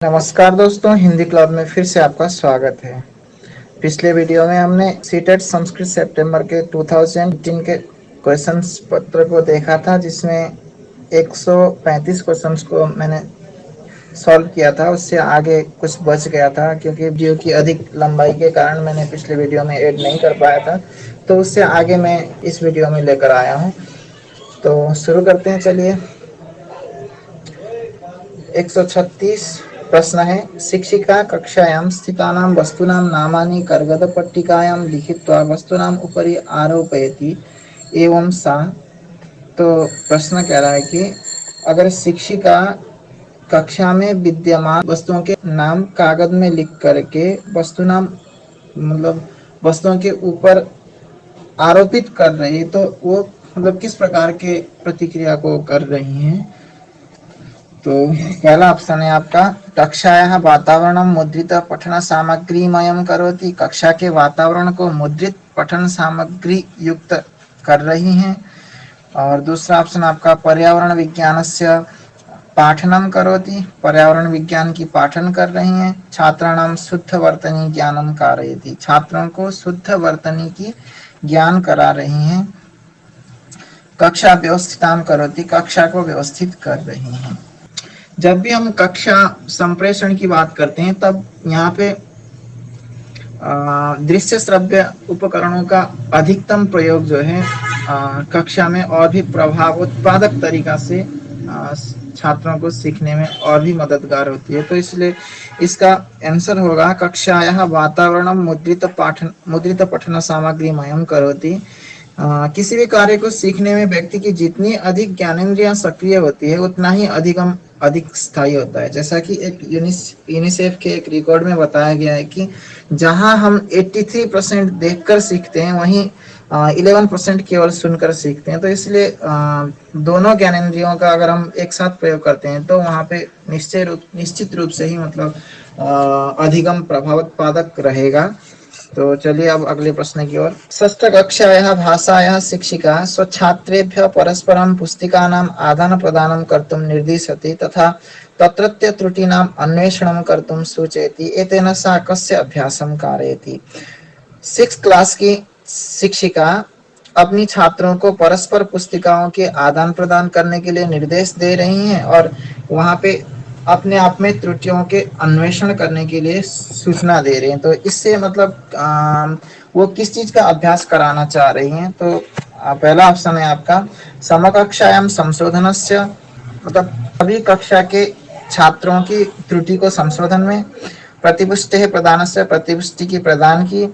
नमस्कार दोस्तों, हिंदी क्लब में फिर से आपका स्वागत है। पिछले वीडियो में हमने सीटेट संस्कृत सितंबर के 2018 के क्वेश्चंस पत्र को देखा था, जिसमें 135 क्वेश्चंस को मैंने सॉल्व किया था। उससे आगे कुछ बच गया था क्योंकि वीडियो की अधिक लंबाई के कारण मैंने पिछले वीडियो में ऐड नहीं कर पाया था, तो उससे आगे मैं इस वीडियो में लेकर आया हूँ। तो शुरू करते हैं, चलिए। 136 प्रश्न है। शिक्षिका कक्षायां स्थितानां वस्तूनां नामानि कर्गदपट्टिकायां लिखित्वा वस्तूनां उपरि आरोपयति एवं सा। तो प्रश्न कह रहा है कि अगर शिक्षिका कक्षा में विद्यमान वस्तुओं के नाम कागज में लिख करके वस्तु नाम मतलब वस्तुओं के ऊपर आरोपित कर रही है, तो वो मतलब किस प्रकार के प्रतिक्रिया को कर रही हैं। तो पहला ऑप्शन है आपका, कक्षायाः वातावरणं मुद्रित पठन सामग्रीमयं करोति। कक्षा के वातावरण को मुद्रित पठन सामग्री युक्त कर रही हैं। और दूसरा ऑप्शन आपका, पर्यावरण विज्ञानस्य पाठनं करोति। पर्यावरण विज्ञान की पाठन कर रही हैं। छात्राणां शुद्ध वर्तनी ज्ञानं कारयति। छात्रों को शुद्ध वर्तनी की ज्ञान करा रही हैं। कक्षा व्यवस्थितां करोति। कक्षा को व्यवस्थित कर रही हैं। जब भी हम कक्षा संप्रेषण की बात करते हैं, तब यहाँ पे दृश्य श्रव्य उपकरणों का अधिकतम प्रयोग जो है कक्षा में और भी प्रभाव उत्पादक तरीका से छात्रों को सीखने में और भी मददगार होती है। तो इसलिए इसका आंसर होगा, कक्षायाः वातावरणं मुद्रित पठन सामग्री मयम करोति। किसी भी कार्य को सीखने में व्यक्ति की जितनी अधिक ज्ञानेंद्रियां सक्रिय होती है, उतना ही अधिक स्थायी होता है। जैसा कि एक यूनिसेफ के एक रिकॉर्ड में बताया गया है कि जहां हम 83% देखकर सीखते हैं, वहीं 11% केवल सुनकर सीखते हैं। तो इसलिए दोनों ज्ञानेंद्रियों का अगर हम एक साथ प्रयोग करते हैं, तो वहां पे निश्चित रूप से ही मतलब अधिगम प्रभाव उत्पादक रहेगा। तो चलिए अब अगले प्रश्न की ओर। षष्ठ कक्षायाः भाषायाः शिक्षिका स्वछात्रेभ्यः परस्परं पुस्तिकानाम् आदानप्रदानं कर्तुं निर्दिशति तथा तत्रत्य त्रुटीनाम् अन्वेषणं कर्तुं सूचयति। एतेन सा कस्य अभ्यासं कारयति। 6th क्लास की शिक्षिका अपनी छात्रों को परस्पर पुस्तिकाओं के आदान प्रदान करने के लिए निर्देश दे रही हैं और वहां पे अपने आप में त्रुटियों के अन्वेषण करने के लिए सूचना दे रही हैं। तो इससे मतलब वो किस चीज का अभ्यास कराना चाह रही हैं। तो पहला ऑप्शन है आपका, समकक्षायां संशोधनस्य, मतलब सभी कक्षा के छात्रों की त्रुटि को संशोधन में। प्रतिपुष्टि प्रदानस्य, प्रतिपुष्टि की प्रदान की।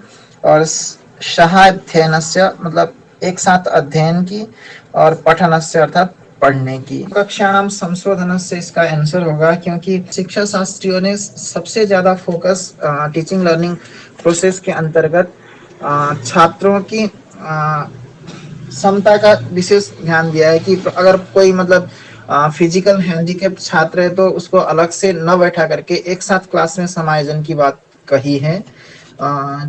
और सहाध्ययनस्य, मतलब एक साथ अध्ययन की। और पठनस्य अर्थात पढ़ने की। कक्षाणाम संशोधन से इसका आंसर होगा, क्योंकि शिक्षा शास्त्रियों ने सबसे ज्यादा फोकस टीचिंग लर्निंग प्रोसेस के अंतर्गत छात्रों की क्षमता का विशेष ध्यान दिया है कि अगर कोई मतलब फिजिकल हैंडीकैप छात्र है, तो उसको अलग से न बैठा करके एक साथ क्लास में समायोजन की बात कही है।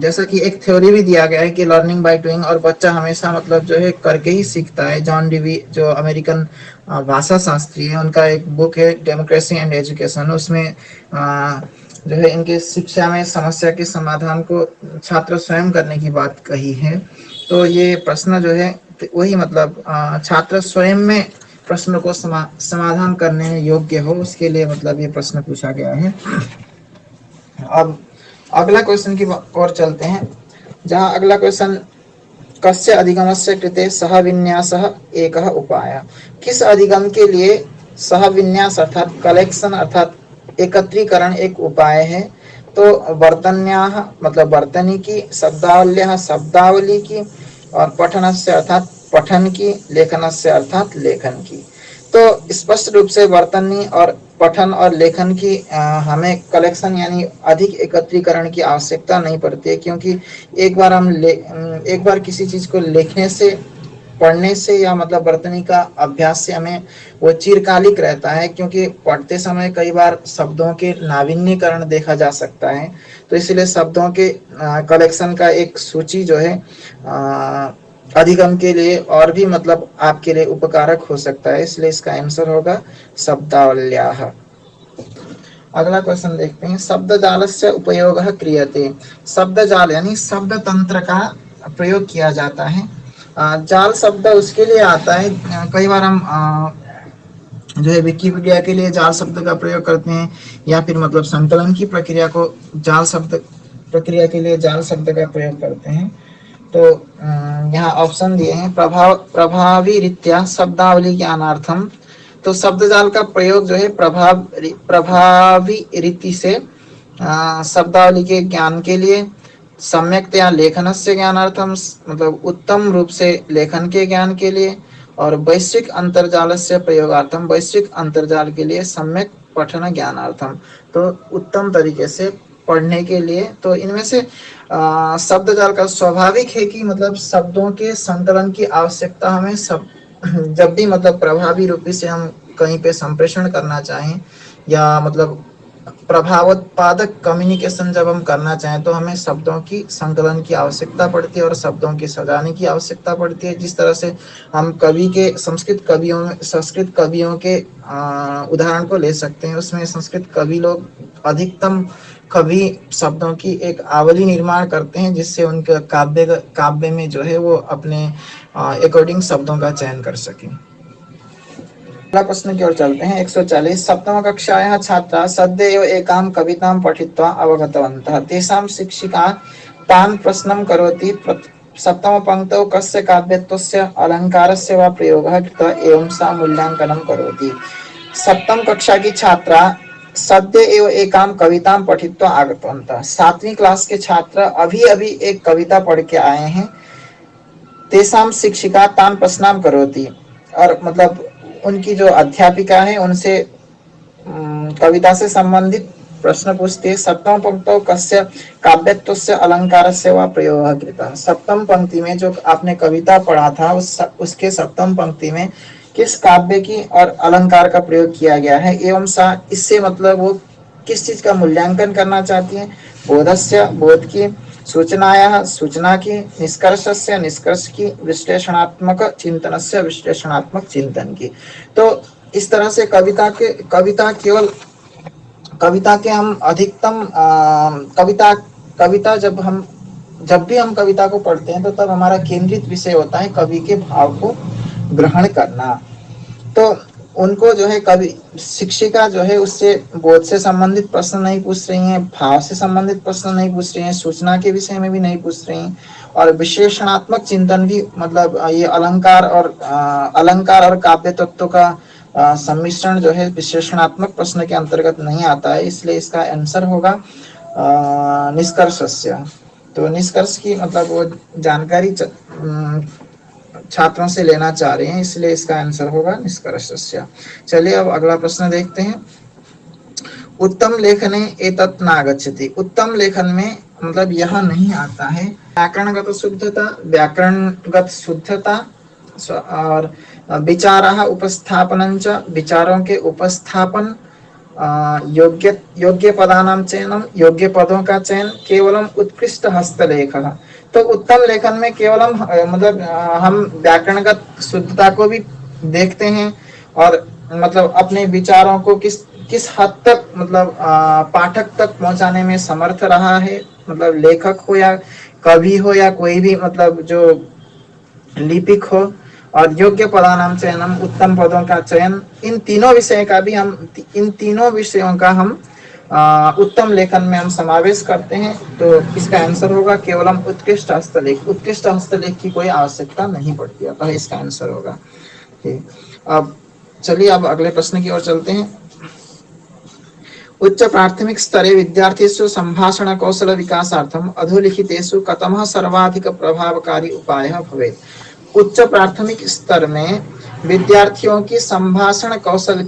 जैसा कि एक थ्योरी भी दिया गया है कि लर्निंग बाय डूइंग, और बच्चा हमेशा मतलब जो है करके ही सीखता है। जॉन डीवी जो अमेरिकन भाषा शास्त्री है, उनका एक बुक है डेमोक्रेसी एंड एजुकेशन, उसमें जो है इनके शिक्षा में समस्या के समाधान को छात्र स्वयं करने की बात कही है। तो ये प्रश्न जो है वही मतलब छात्र स्वयं में प्रश्न को समाधान करने में योग्य हो, उसके लिए मतलब ये प्रश्न पूछा गया है। अब अगला क्वेश्चन की ओर चलते हैं, जहां अगला क्वेश्चन, कस्य अधिगमस्य कृते सह विन्यासः एकः उपायः। किस अधिगम के लिए सह विन्यास अर्थात कलेक्शन अर्थात एकत्रीकरण एक उपाय है। तो वर्तन्याः मतलब वर्तनी की, शब्दावल्याः शब्दावली की, और पठनस्य अर्थात पठन की, लेखनस्य अर्थात लेखन की। तो स्पष्ट रूप से वर्तनी और पठन और लेखन की हमें कलेक्शन यानी अधिक एकत्रीकरण की आवश्यकता नहीं पड़ती है, क्योंकि एक बार किसी चीज को लिखने से, पढ़ने से या मतलब वर्तनी का अभ्यास से हमें वो चिरकालिक रहता है, क्योंकि पढ़ते समय कई बार शब्दों के नावीन्यकरण देखा जा सकता है। तो इसलिए शब्दों के कलेक्शन का एक सूची जो है अधिगम के लिए और भी मतलब आपके लिए उपकारक हो सकता है। इसलिए इसका आंसर होगा शब्दावल्याः। अगला क्वेश्चन देखते हैं, शब्द जालस्य उपयोगः क्रियते। शब्द जाल यानी शब्द तंत्र का प्रयोग किया जाता है। जाल शब्द उसके लिए आता है, कई बार हम जो है विकिपीडिया के लिए जाल शब्द का प्रयोग करते हैं, या फिर मतलब संकलन की प्रक्रिया को जाल शब्द प्रक्रिया के लिए जाल शब्द का प्रयोग करते हैं। तो यहाँ ऑप्शन दिए हैं, प्रभावी रीत्या शब्दावली ज्ञानार्थम। तो शब्द जाल का प्रयोग जो है प्रभावी रीति से शब्दावली के ज्ञान के लिए, सम्यक्तया लेखनस्य ज्ञानार्थम मतलब उत्तम रूप से लेखन के ज्ञान के लिए, और वैश्विक अंतर्जालस्य प्रयोगार्थम वैश्विक अंतर्जाल के लिए, सम्यक पठन ज्ञानार्थम तो उत्तम तरीके से पढ़ने के लिए। तो इनमें से शब्द जाल का स्वाभाविक है कि मतलब शब्दों के संकलन की आवश्यकता हमें सब जब भी मतलब प्रभावी रूप से हम कहीं पे संप्रेषण करना चाहें, या मतलब प्रभावोत्पादक कम्युनिकेशन जब हम करना चाहें, तो हमें शब्दों की संकलन की आवश्यकता पड़ती है और शब्दों की सजाने की आवश्यकता पड़ती है। जिस तरह से हम कवि के संस्कृत कवियों के उदाहरण को ले सकते हैं, उसमें संस्कृत कवि लोग अधिकतम कवि शब्दों की एक आवली निर्माण करते हैं, जिससे उनके काव्य में जो है वो अपने अकॉर्डिंग शब्दों का चयन कर सके। अगला प्रश्न की ओर चलते हैं। 140 सप्तम कक्षायाः छात्रा सद्य एव एकां कवितां पठित्वा अवगतवन्तः। तेषां शिक्षिका तान् प्रश्नं करोति, सप्तम पंक्तौ कस्य काव्यत्वस्य अलङ्कारस्य वा प्रयोगः कृतः, एवं सा मूल्यांकनं करोति। सप्तम कक्षा की छात्रा सद्य एव एकां कवितां पठित्वा आगतवन्तः। 7वीं क्लास के छात्र अभी अभी एक कविता पढ़ के आए हैं। तेषां शिक्षिका तान् प्रश्नां करोति, और मतलब उनकी जो अध्यापिका है उनसे कविता से संबंधित प्रश्न पूछते हैं। सप्तम पंक्तौ कस्य काव्यत्वस्य अलंकारस्य वा प्रयोगः कृतः। सप्तम पंक्ति में जो आपने कविता पढ़ा था, उसके सप्तम पंक्ति में किस काव्य की और अलंकार का प्रयोग किया गया है, एवं सा इससे मतलब वो किस चीज का मूल्यांकन करना चाहती है, बोधस्य बोध की, सूचनायाः सूचना की, निष्कर्षस्य निष्कर्ष की, विश्लेषणात्मक चिंतनस्य विश्लेषणात्मक चिंतन की। तो इस तरह से कविता के हम अधिकतम कविता जब भी हम कविता को पढ़ते हैं, तो तब हमारा केंद्रित विषय होता है कवि के भाव को ग्रहण करना। तो उनको जो है कवि शिक्षिका जो है उससे बोध से संबंधित प्रश्न नहीं पूछ रही हैं, भाव से संबंधित प्रश्न नहीं पूछ रही हैं, सूचना के विषय में भी नहीं पूछ रही हैं, और विश्लेषणात्मक चिंतन भी मतलब ये अलंकार और काव्य तत्व का सम्मिश्रण जो है विश्लेषणात्मक प्रश्न के अंतर्गत नहीं आता है। इसलिए इसका आंसर होगा निष्कर्षस्य। तो निष्कर्ष की मतलब वो जानकारी छात्रों से लेना चाह रहे हैं, इसलिए इसका आंसर होगा निष्कर्षस्य। चलिए अब अगला प्रश्न देखते हैं। उत्तम लेखने एतत् नागच्छति। उत्तम लेखन में मतलब यह नहीं आता है। व्याकरणगत शुद्धता और विचारः उपस्थापनञ्च, विचारों के उपस्थापन, योग्य पदानां चयनम, योग्य पदों का चयन, केवलम उत्कृष्ट हस्तलेखः। तो उत्तम लेखन में केवलम मतलब हम व्याकरणगत शुद्धता को भी देखते हैं, और मतलब अपने विचारों को किस हद तक मतलब पाठक तक पहुंचाने में समर्थ रहा है, मतलब लेखक हो या कवि हो या कोई भी मतलब जो लिपिक हो, और योग्य पदानां चयनम, उत्तम पदों का चयन, इन तीनों विषयों का हम उत्तम लेखन में हम समावेश करते हैं। तो इसका आंसर होगा केवलम उत्कृष्ट हस्तलेख। उत्कृष्ट हस्तलेख की कोई आवश्यकता नहीं पड़ती, अतः इसका आंसर होगा। ठीक, अब चलिए अब अगले प्रश्न की ओर चलते हैं। उच्च प्राथमिक स्तरे विद्यार्थीषु संभाषण कौशल विकासार्थम अधोलिखितेषु कतमः सर्वाधिक प्रभावकारी उपायः भवेत्। उच्च प्राथमिक स्तर में विद्यार्थियों की संभाषण कौशल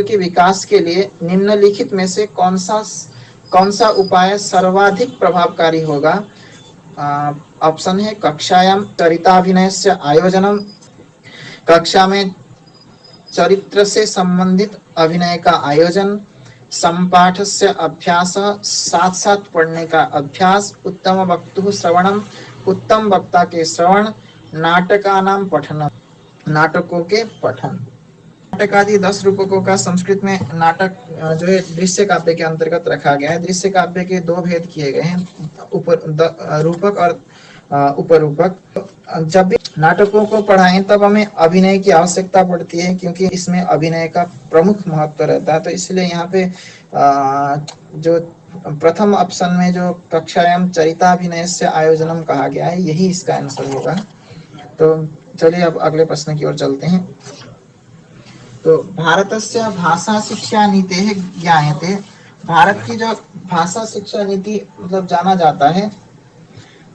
के विकास के लिए निम्नलिखित में से कौन सा उपाय सर्वाधिक प्रभावकारी होगा। ऑप्शन है कक्षायां चरिताभिनयस्य आयोजनम, कक्षा में चरित्र से संबंधित अभिनय का आयोजन, संपाठस्य अभ्यास, साथ साथ पढ़ने का अभ्यास, उत्तम वक्तुः श्रवणम, उत्तम वक्ता के श्रवण, नाटकानां पठनम, नाटकों के पठन। नाटक आदि 10 रूपकों का संस्कृत में नाटक जो है दृश्य काव्य के अंतर्गत रखा गया है। दृश्य काव्य के 2 भेद किए गए हैं, रूपक और उपरूपक। जब भी नाटकों को पढ़ाएं तब हमें अभिनय की आवश्यकता पड़ती है, क्योंकि इसमें अभिनय का प्रमुख महत्व रहता है। तो इसलिए यहाँ पे जो प्रथम ऑप्शन में जो कक्षायाम चरिताभिनय से आयोजनम कहा गया है, यही इसका आंसर होगा। तो चलिए अब अगले प्रश्न की ओर चलते हैं। तो भारतस्य भाषा शिक्षा नीति ज्ञायते। भारत की जो भाषा शिक्षा नीति मतलब जाना जाता है,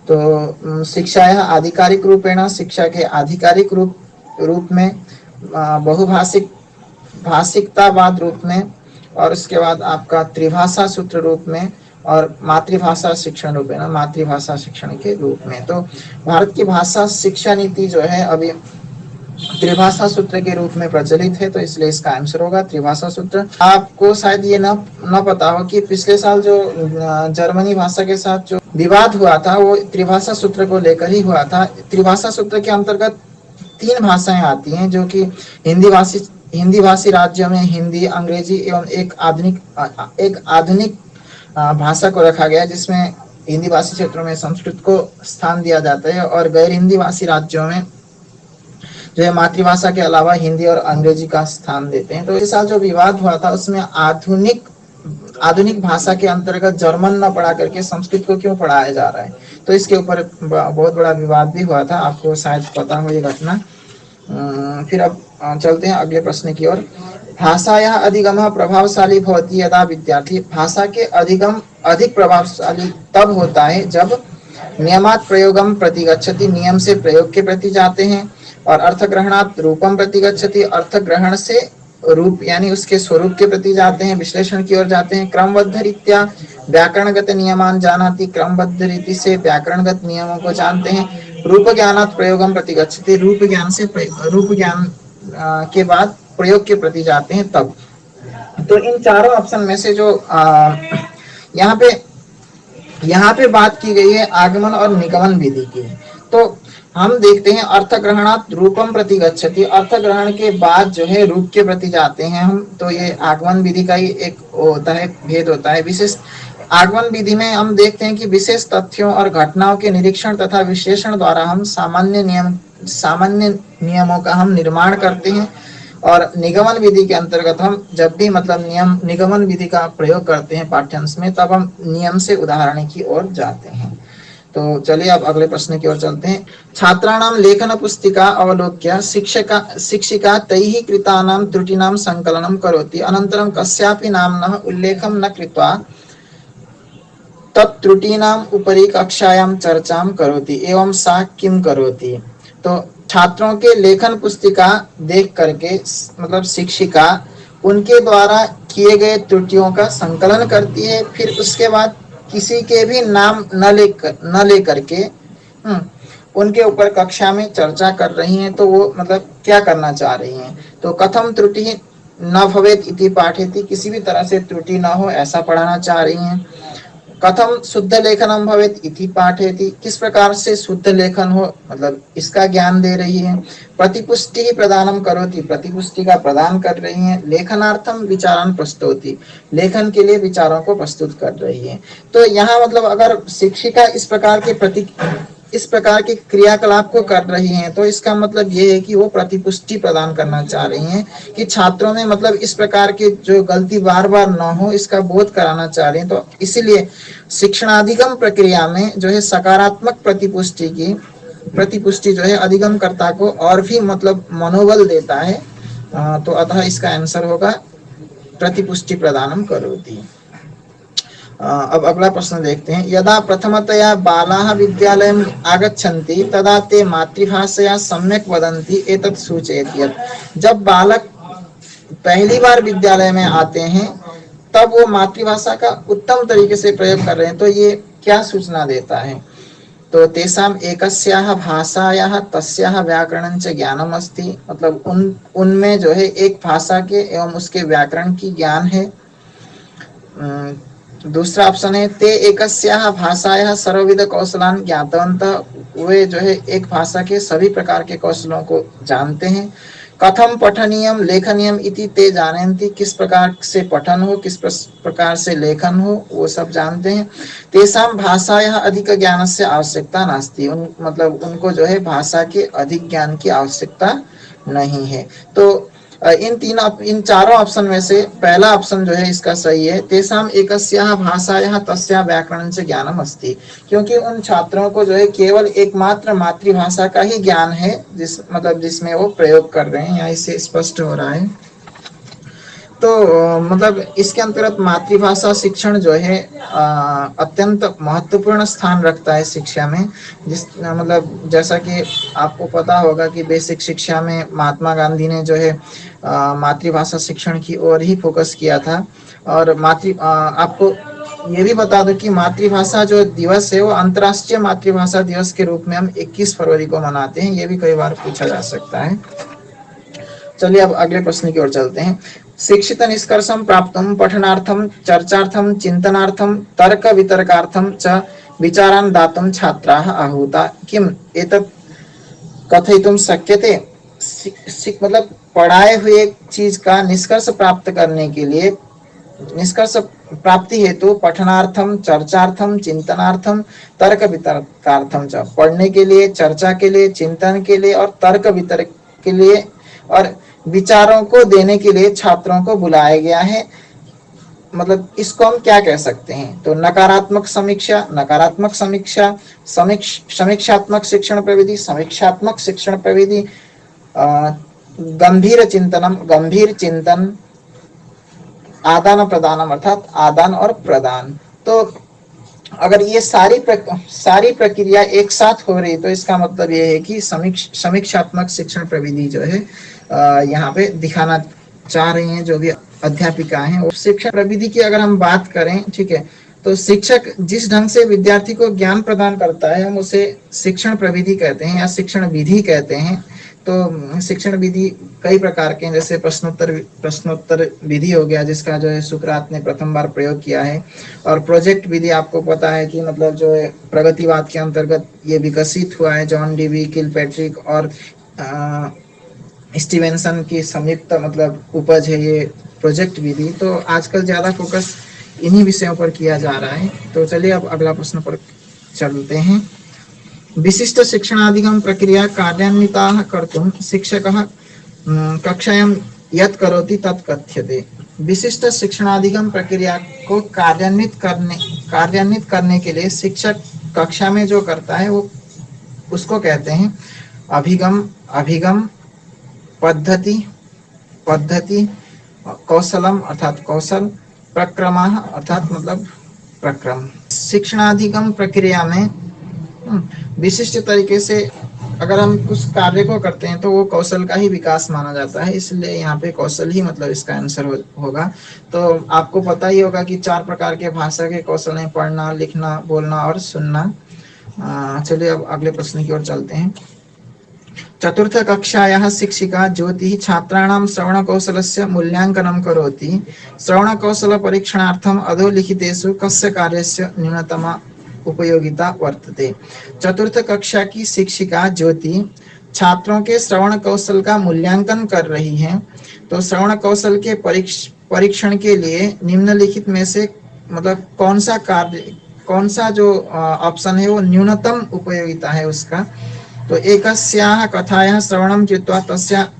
तो शिक्षा यह आधिकारिक रूपेण, शिक्षा के आधिकारिक रूप में, बहुभाषिक भाषिकतावाद रूप में, और उसके बाद आपका त्रिभाषा सूत्र रूप में, और मातृभाषा शिक्षण रूप में, मातृभाषा शिक्षण के रूप में। तो भारत की भाषा शिक्षा नीति जो है अभी त्रिभाषा सूत्र के रूप में प्रचलित है, तो इसलिए इसका आंसर होगा त्रिभाषा सूत्र। आपको शायद ये न पता हो कि पिछले साल जो जर्मनी भाषा के साथ जो विवाद हुआ था वो त्रिभाषा सूत्र को लेकर ही हुआ था। त्रिभाषा सूत्र के अंतर्गत 3 भाषाएं आती हैं, जो कि हिंदी भाषी राज्यों में हिंदी, अंग्रेजी एवं एक आधुनिक भाषा को रखा गया, जिसमें हिंदी भाषी क्षेत्रों में संस्कृत को स्थान दिया जाता है, और गैर हिंदी भाषी राज्यों में जो है मातृभाषा के अलावा हिंदी और अंग्रेजी का स्थान देते हैं। तो इस साल जो विवाद हुआ था उसमें आधुनिक भाषा के अंतर्गत जर्मन न पढ़ा करके संस्कृत को क्यों पढ़ाया जा रहा है, तो इसके ऊपर बहुत बड़ा विवाद भी हुआ था। आपको शायद पता हो ये घटना। फिर अब चलते हैं अगले प्रश्न की ओर। भाषायाः अधिगमः प्रभावशाली भवति यदा विद्यार्थी। भाषा के अधिगम अधिक प्रभावशाली तब होता है जब नियमात् प्रयोगम प्रति गच्छति, नियम से प्रयोग के प्रति जाते हैं, और अर्थग्रहणात् रूपम प्रति गच्छति, अर्थ ग्रहण से रूप यानी उसके स्वरूप के प्रति जाते हैं, विश्लेषण की ओर जाते हैं। क्रमबद्ध रीत्या व्याकरणगत नियमान जानाति, क्रमबद्ध रीति से व्याकरणगत नियमों को जानते हैं। रूप ज्ञानात् प्रयोगम प्रति गच्छति, रूप ज्ञान के बाद प्रयोग के प्रति जाते हैं तब। तो इन चारों ऑप्शन में से जो यहाँ पे बात की गई है आगमन और निगमन विधि की, तो हम देखते हैं अर्थग्रहणात् रूपम प्रति गच्छति, अर्थ ग्रहण के बाद जो है रूप के प्रति जाते हैं हम। तो ये आगमन विधि का ही एक होता है, भेद होता है। विशेष आगमन विधि में हम देखते हैं कि विशेष तथ्यों और घटनाओं के निरीक्षण तथा विश्लेषण द्वारा हम सामान्य नियमों का हम निर्माण करते हैं, और निगमन विधि के अंतर्गत हम जब भी मतलब निगमन विधि का प्रयोग करते हैं पाठ्यांश में, तब हम नियम से उदाहरण की ओर जाते हैं। तो चलिए अब अगले प्रश्न की ओर चलते हैं। छात्राणां लेखन पुस्तिका अवलोक्य शिक्षिका तैः कृतानां त्रुटीनां संकलनं करोति, अनन्तरं कस्यापि नाम्नः उल्लेखं न कृत्वा तत् त्रुटीनाम् उपरि कक्षायां चर्चां करोति, एवं सा किं करोति। तो छात्रों के लेखन पुस्तिका देख करके मतलब शिक्षिका उनके द्वारा किए गए त्रुटियों का संकलन करती है, फिर उसके बाद किसी के भी नाम न लेकर के उनके ऊपर कक्षा में चर्चा कर रही हैं। तो वो मतलब क्या करना चाह रही हैं, तो कथम त्रुटि न भवेत् इति पाठयति, किसी भी तरह से त्रुटि न हो ऐसा पढ़ाना चाह रही हैं। कथम शुद्ध लेखनम भवेत् इति पाठयति, किस प्रकार से शुद्ध लेखन हो मतलब इसका ज्ञान दे रही है। प्रतिपुष्टि प्रदानम करोति, प्रतिपुष्टि का प्रदान कर रही है। लेखनार्थम विचारान प्रस्तौति, लेखन के लिए विचारों को प्रस्तुत कर रही है। तो यहाँ मतलब अगर शिक्षिका इस प्रकार के क्रियाकलाप को कर रही हैं, तो इसका मतलब ये है कि वो प्रतिपुष्टि प्रदान करना चाह रही हैं कि छात्रों में मतलब इस प्रकार के जो गलती बार बार ना हो इसका बोध कराना चाह रही हैं। तो इसीलिए शिक्षणाधिगम प्रक्रिया में जो है सकारात्मक प्रतिपुष्टि जो है अधिगमकर्ता को और भी मतलब मनोबल देता है। तो अतः इसका आंसर होगा प्रतिपुष्टि प्रदानम करोति। अब अगला प्रश्न देखते हैं। यदा प्रथमतया बालाः विद्यालयम् आगच्छन्ति तदा ते मातृभाषया सम्यक् वदन्ति एतत् सूचयति यत्, जब बालक पहली बार विद्यालय में आते हैं तब वो मातृभाषा का उत्तम तरीके से प्रयोग कर रहे हैं, तो ये क्या सूचना देता है। तो तेषाम् एकस्याः भाषायाः तस्याः व्याकरणं च ज्ञानम् अस्ति, मतलब उनमें जो है एक भाषा के एवं उसके व्याकरण की ज्ञान है। दूसरा ऑप्शन है ते एकस्याः भाषायाः सर्वविध कौशलान् ज्ञातवन्तः, वे जो है एक भाषा के सभी प्रकार के कौशलों को जानते हैं। कथम पठनीयम लेखनीयम इति ते जानन्ति, किस प्रकार से पठन हो, किस प्रकार से लेखन हो, वो सब जानते हैं। तेषां भाषायाः अधिक ज्ञानस्य आवश्यकता नास्ति, मतलब उनको जो है भाषा के अधिक ज्ञान की आवश्यकता नहीं है। तो इन चारों ऑप्शन में से पहला ऑप्शन जो है इसका सही है। तेषां एकस्याः भाषायाः तस्याः व्याकरणस्य ज्ञानम् अस्ति, क्योंकि उन छात्रों को जो है केवल एकमात्र मातृभाषा का ही ज्ञान है, जिसमें वो प्रयोग कर रहे हैं, यहाँ इससे स्पष्ट हो रहा है। तो मतलब इसके अंतर्गत मातृभाषा शिक्षण जो है अत्यंत महत्वपूर्ण स्थान रखता है शिक्षा में। मतलब जैसा कि आपको पता होगा कि बेसिक शिक्षा में महात्मा गांधी ने जो है मातृभाषा शिक्षण की ओर ही फोकस किया था। और आपको ये भी बता दो कि मातृभाषा जो दिवस है वो अंतर्राष्ट्रीय मातृभाषा दिवस के रूप में हम 21 फरवरी को मनाते हैं। ये भी कई बार पूछा जा सकता है। चलिए अब अगले प्रश्न की ओर चलते हैं। शिक्षित निष्कर्षं प्राप्तुं पठनार्थं चर्चार्थं चिन्तनार्थं तर्क वितर्कार्थं च विचारान् दातुं छात्राः आहूता, किम् एतत् कथयितुं शक्यते? मतलब पढ़ाए हुए चीज का निष्कर्ष प्राप्त करने के लिए, निष्कर्ष प्राप्ति हेतु पठनार्थम चर्चार्थम चिंतनार्थम तर्क वितर्कार्थम च, पढ़ने के लिए, चर्चा के लिए, चिंतन के लिए और तर्क वितर्क के लिए और विचारों को देने के लिए छात्रों को बुलाया गया है। मतलब इसको हम क्या कह सकते हैं? तो नकारात्मक समीक्षा, नकारात्मक समीक्षा, समीक्षात्मक शिक्षण प्रविधि, समीक्षात्मक शिक्षण प्रविधि, गंभीर चिंतनम, गंभीर चिंतन, आदान प्रदानम अर्थात आदान और प्रदान। तो अगर ये सारी प्रक्रिया एक साथ हो रही तो इसका मतलब ये है कि समीक्षात्मक शिक्षण प्रविधि जो है यहाँ पे दिखाना चाह रही हैं जो भी अध्यापिका हैं। और शिक्षण प्रविधि की अगर हम बात करें, ठीक है, तो शिक्षक जिस ढंग से विद्यार्थी को ज्ञान प्रदान करता है हम उसे शिक्षण प्रविधि कहते हैं या शिक्षण विधि कहते हैं। तो शिक्षण विधि कई प्रकार के हैं, जैसे प्रश्नोत्तर विधि हो गया जिसका जो है सुकरात ने प्रथम बार प्रयोग किया है। और प्रोजेक्ट विधि आपको पता है कि मतलब जो है प्रगतिवाद के अंतर्गत ये विकसित हुआ है। जॉन डीवी, किलपैट्रिक और स्टीवेंसन की संयुक्त मतलब उपज है ये प्रोजेक्ट विधि। तो आजकल ज्यादा फोकस इन्हीं विषयों पर किया जा रहा है। तो चलिए अब अगला प्रश्न पर चलते हैं। विशिष्ट शिक्षणाधिगम प्रक्रिया कार्यान्विताः कर्तुं शिक्षकः कक्षायां यत् करोति तत् कथ्यते। विशिष्ट शिक्षणाधिगम प्रक्रिया को कार्यान्वित करने के लिए शिक्षक कक्षा में जो करता है वो उसको कहते हैं अभिगम, पद्धति, कौशलम अर्थात कौशल, प्रक्रमः अर्थात मतलब प्रक्रम। शिक्षणाधिगम प्रक्रिया में विशिष्ट तरीके से अगर हम कुछ कार्य को करते हैं तो वो कौशल का ही विकास माना जाता है, इसलिए यहाँ पे कौशल ही मतलब इसका आंसर होगा। तो आपको पता ही होगा कि 4 प्रकार के भाषा के कौशल हैं, पढ़ना, लिखना, बोलना और सुनना। चलिए अब अगले प्रश्न की ओर चलते हैं। चतुर्थ कक्षायाः शिक्षिका ज्योतिः छात्राणां श्रवणकौशलस्य मूल्यांकनं करोति। श्रवणकौशल परीक्षणार्थम् अधोलिखितेषु कस्य कार्यस्य न्यूनतमा उपयोगिता वर्तते? चतुर्थ कक्षा की शिक्षिका ज्योति छात्रों के श्रवण कौशल का मूल्यांकन कर रही है। तो श्रवण कौशल के परीक्षण के लिए निम्नलिखित में से मतलब कौन सा जो ऑप्शन है वो न्यूनतम उपयोगिता है उसका? तो एकस्याः कथायाः श्रवणं कृत्वा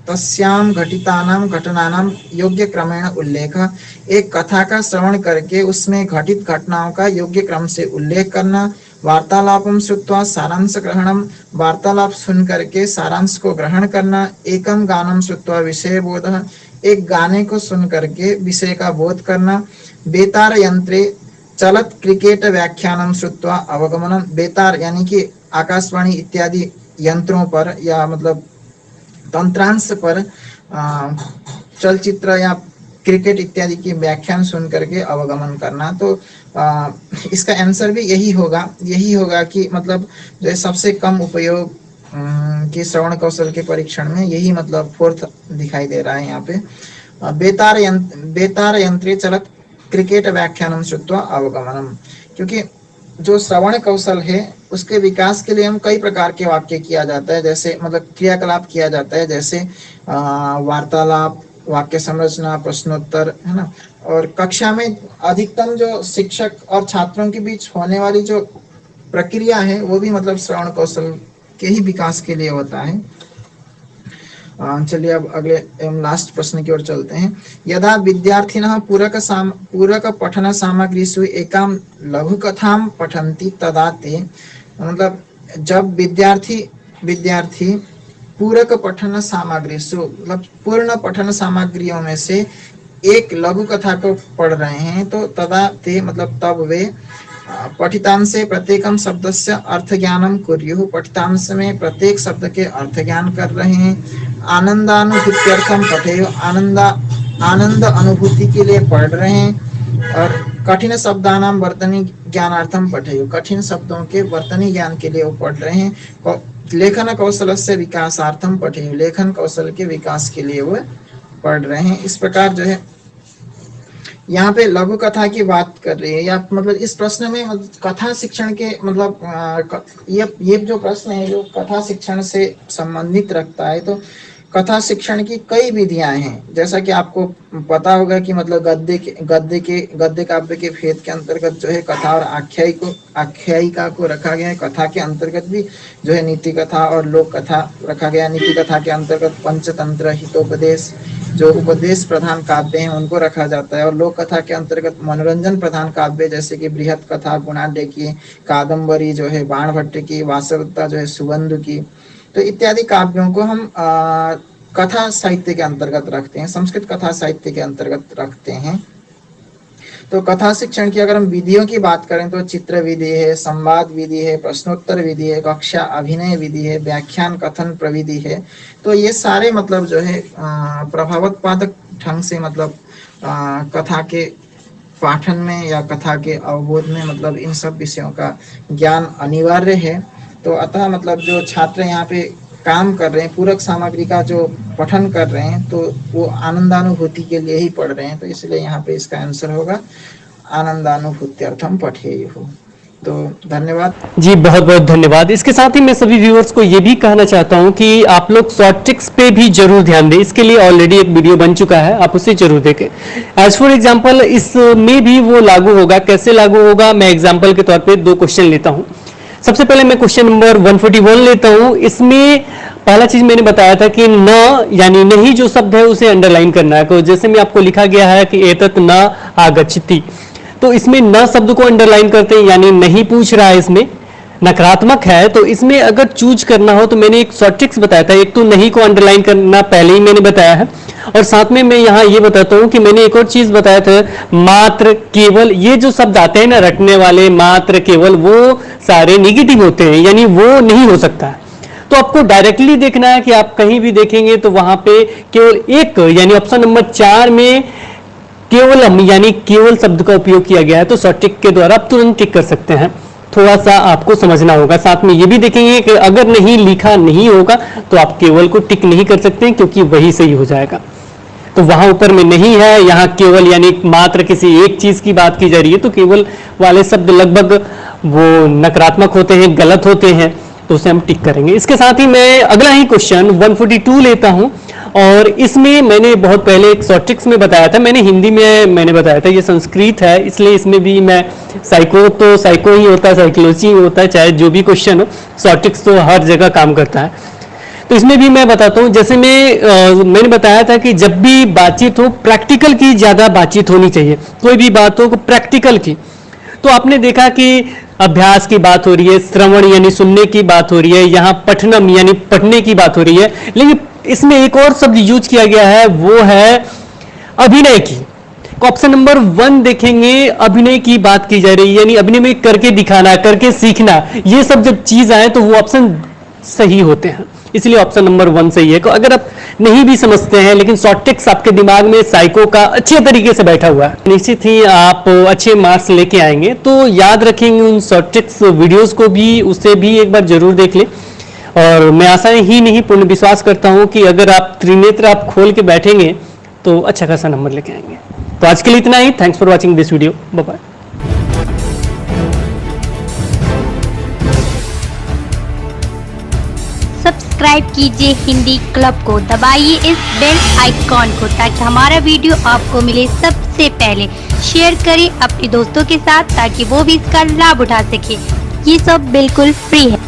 तस्यां घटितानां घटनानां योग्य क्रमेण उल्लेखः। एक कथा का श्रवण करके उसमें घटित घटनाओं का योग्य क्रम से उल्लेख करना। वार्तालापं श्रुत्वा सारांश ग्रहणं, वार्तालाप सुन करके सारांश को ग्रहण करना। एकम गानं श्रुत्वा विषय बोधः, एक गाने को सुन करके विषय का बोध करना। बेतार यंत्रे चलत क्रिकेट व्याख्यानं श्रुत्वा अवगमनम, बेतार यानी कि आकाशवाणी इत्यादि यंत्रों पर या मतलब तंत्रांश पर चलचित्र या क्रिकेट इत्यादि की व्याख्यान सुन करके अवगमन करना। तो इसका आंसर भी यही होगा कि मतलब जो सबसे कम उपयोग की श्रवण कौशल के परीक्षण में यही मतलब फोर्थ दिखाई दे रहा है यहाँ पे। बेतार यंत्रे चलत क्रिकेट व्याख्यानम श्रुत्वा अवगमनम, क्योंकि जो श्रवण कौशल है उसके विकास के लिए हम कई प्रकार के वाक्य किया जाता है, जैसे मतलब क्रियाकलाप किया जाता है, जैसे वार्तालाप, वाक्य संरचना, प्रश्नोत्तर, है ना। और कक्षा में अधिकतम जो शिक्षक और छात्रों के बीच होने वाली जो प्रक्रिया है वो भी मतलब श्रवण कौशल के ही विकास के लिए होता है। चलिए अब अगले एवं लास्ट प्रश्न की ओर चलते हैं। यदा विद्यार्थिनः पूरक पठन सामग्रीषु एकां लघु कथां पठन्ति तदा ते, मतलब जब विद्यार्थी पूरक पठन सामग्रीषु मतलब पूर्ण पठन सामग्रियों में से एक लघु कथा को पढ़ रहे हैं, तो तदा ते मतलब तब वे पठितांशे प्रत्येकम शब्दस्य अर्थ ज्ञानम कुर्युः, पठितांश में प्रत्येक शब्द के अर्थ ज्ञान कर रहे हैं। आनंदानुभूत्यर्थम पठेयुः, आनंद अनुभूति के लिए पढ़ रहे हैं। और कठिन शब्दानां वर्तनी ज्ञानार्थम पठेयुः, कठिन शब्दों के वर्तनी ज्ञान के लिए वो पढ़ रहे हैं। लेखन कौशलस्य विकासार्थम पठेयुः, लेखन कौशल के विकास के लिए वो पढ़ रहे हैं। इस प्रकार जो है यहाँ पे लघु कथा की बात कर रही है, या मतलब इस प्रश्न में कथा शिक्षण के मतलब ये जो प्रश्न है जो कथा शिक्षण से संबंधित रखता है, तो कथा शिक्षण की कई विधियां हैं। जैसा कि आपको पता होगा कि मतलब गद्य काव्य के भेद के अंतर्गत जो है कथा और आख्यायिका को रखा गया है। कथा के अंतर्गत भी जो है नीति कथा और लोक कथा रखा गया। नीति कथा के अंतर्गत पंचतंत्र, हितोपदेश, जो उपदेश प्रधान काव्य हैं उनको रखा जाता है। और लोक कथा के अंतर्गत मनोरंजन प्रधान काव्य जैसे कि बृहत कथा गुणाढ्य की, कादम्बरी जो है बाणभट्ट की, वासवदत्ता जो है सुबंधु की, तो इत्यादि काव्यों को हम कथा साहित्य के अंतर्गत रखते हैं, संस्कृत कथा साहित्य के अंतर्गत रखते हैं। तो कथा शिक्षण की अगर हम विधियों की बात करें तो चित्र विधि है, संवाद विधि है, प्रश्नोत्तर विधि है, कक्षा अभिनय विधि है, व्याख्यान कथन प्रविधि है। तो ये सारे मतलब जो है प्रभावोत्पादक ढंग से मतलब कथा के पाठन में या कथा के अवबोध में मतलब इन सब विषयों का ज्ञान अनिवार्य है। तो अतः मतलब जो छात्र यहाँ पे काम कर रहे हैं, पूरक सामग्री का जो पठन कर रहे हैं, तो वो आनंदानुभूति के लिए ही पढ़ रहे हैं। तो इसलिए यहाँ पे इसका आंसर होगा आनंदानुभूत्यर्थम पठेयुः। तो धन्यवाद जी, बहुत बहुत धन्यवाद। इसके साथ ही मैं सभी व्यूअर्स को ये भी कहना चाहता हूँ कि आप लोग शॉर्ट ट्रिक्स पे भी जरूर ध्यान दें। इसके लिए ऑलरेडी एक वीडियो बन चुका है, आप उसे जरूर देखें। एज फॉर एग्जाम्पल इसमें भी वो लागू होगा। कैसे लागू होगा, मैं एग्जाम्पल के तौर पर 2 क्वेश्चन लेता हूँ। सबसे पहले मैं क्वेश्चन नंबर 141 लेता हूं। इसमें पहला चीज मैंने बताया था कि न यानी नहीं जो शब्द है उसे अंडरलाइन करना है। तो जैसे में आपको लिखा गया है कि एतत् न आगच्छति, तो इसमें न शब्द को अंडरलाइन करते हैं, यानी नहीं पूछ रहा है, इसमें नकारात्मक है। तो इसमें अगर चूज करना हो तो मैंने एक शॉर्ट ट्रिक्स बताया था। एक तो नहीं को अंडरलाइन करना पहले ही मैंने बताया है, और साथ में मैं यहाँ ये बताता हूँ कि मैंने एक और चीज बताया था, मात्र, केवल, ये जो शब्द आते हैं ना रटने वाले, मात्र, केवल, वो सारे निगेटिव होते हैं, यानी वो नहीं हो सकता है। तो आपको डायरेक्टली देखना है कि आप कहीं भी देखेंगे तो वहां पे केवल एक यानी ऑप्शन नंबर 4 में केवलम यानी केवल शब्द का उपयोग किया गया है। तो शॉर्ट टिक के द्वारा आप तुरंत टिक कर सकते हैं। थोड़ा सा आपको समझना होगा। साथ में ये भी देखेंगे कि अगर नहीं लिखा नहीं होगा तो आप केवल को टिक नहीं कर सकते, क्योंकि वही सही हो जाएगा। तो वहां ऊपर में नहीं है, यहाँ केवल यानी मात्र किसी एक चीज की बात की जा रही है, तो केवल वाले शब्द लगभग वो नकारात्मक होते हैं, गलत होते हैं, तो उसे हम टिक करेंगे। इसके साथ ही मैं अगला ही क्वेश्चन 142 लेता हूं, और इसमें मैंने बहुत पहले एक शॉर्ट ट्रिक्स में बताया था, मैंने हिंदी में मैंने बताया था, ये संस्कृत है इसलिए इसमें भी मैं साइको ही होता है, साइकोलॉजी ही होता है, चाहे जो भी क्वेश्चन हो, शॉर्ट ट्रिक्स तो हर जगह काम करता है। तो इसमें भी मैं बताता हूं, जैसे मैंने बताया था कि जब भी बातचीत हो प्रैक्टिकल की ज्यादा बातचीत होनी चाहिए। कोई भी बात हो प्रैक्टिकल की। तो आपने देखा कि अभ्यास की बात हो रही है, श्रवण यानी सुनने की बात हो रही है, यहाँ पठनम यानी पढ़ने की बात हो रही है, लेकिन इसमें एक और शब्द यूज किया गया है, वो है अभिनय की। ऑप्शन नंबर 1 देखेंगे, अभिनय की बात की जा रही है, यानी अभिनय में करके दिखाना, करके सीखना, ये सब जब चीज आए तो वो ऑप्शन सही होते हैं, इसलिए ऑप्शन नंबर 1 सही है। तो अगर आप नहीं भी समझते हैं लेकिन शॉर्ट ट्रिक्स आपके दिमाग में साइको का अच्छे तरीके से बैठा हुआ है, निश्चित ही आप अच्छे मार्क्स लेके आएंगे। तो याद रखेंगे उन शॉर्ट ट्रिक्स वीडियोस को भी, उसे भी एक बार जरूर देख लें। और मैं आशा ही नहीं पूर्ण विश्वास करता हूं कि अगर आप त्रिनेत्र आप खोल के बैठेंगे तो अच्छा खासा नंबर लेके आएंगे। तो आज के लिए इतना ही। Thanks for watching this video. Bye bye. Subscribe कीजिए हिंदी क्लब को, दबाइए इस बेल आइकॉन को ताकि हमारा वीडियो आपको मिले सबसे पहले। शेयर करें अपने दोस्तों के साथ ताकि वो भी इसका लाभ उठा सके। ये सब बिल्कुल फ्री है।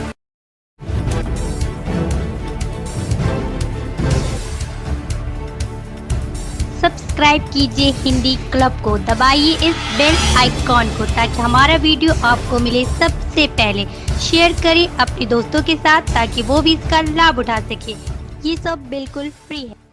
सब्सक्राइब कीजिए हिंदी क्लब को, दबाइए इस बेल आइकॉन को ताकि हमारा वीडियो आपको मिले सबसे पहले। शेयर करें अपने दोस्तों के साथ ताकि वो भी इसका लाभ उठा सके। ये सब बिल्कुल फ्री है।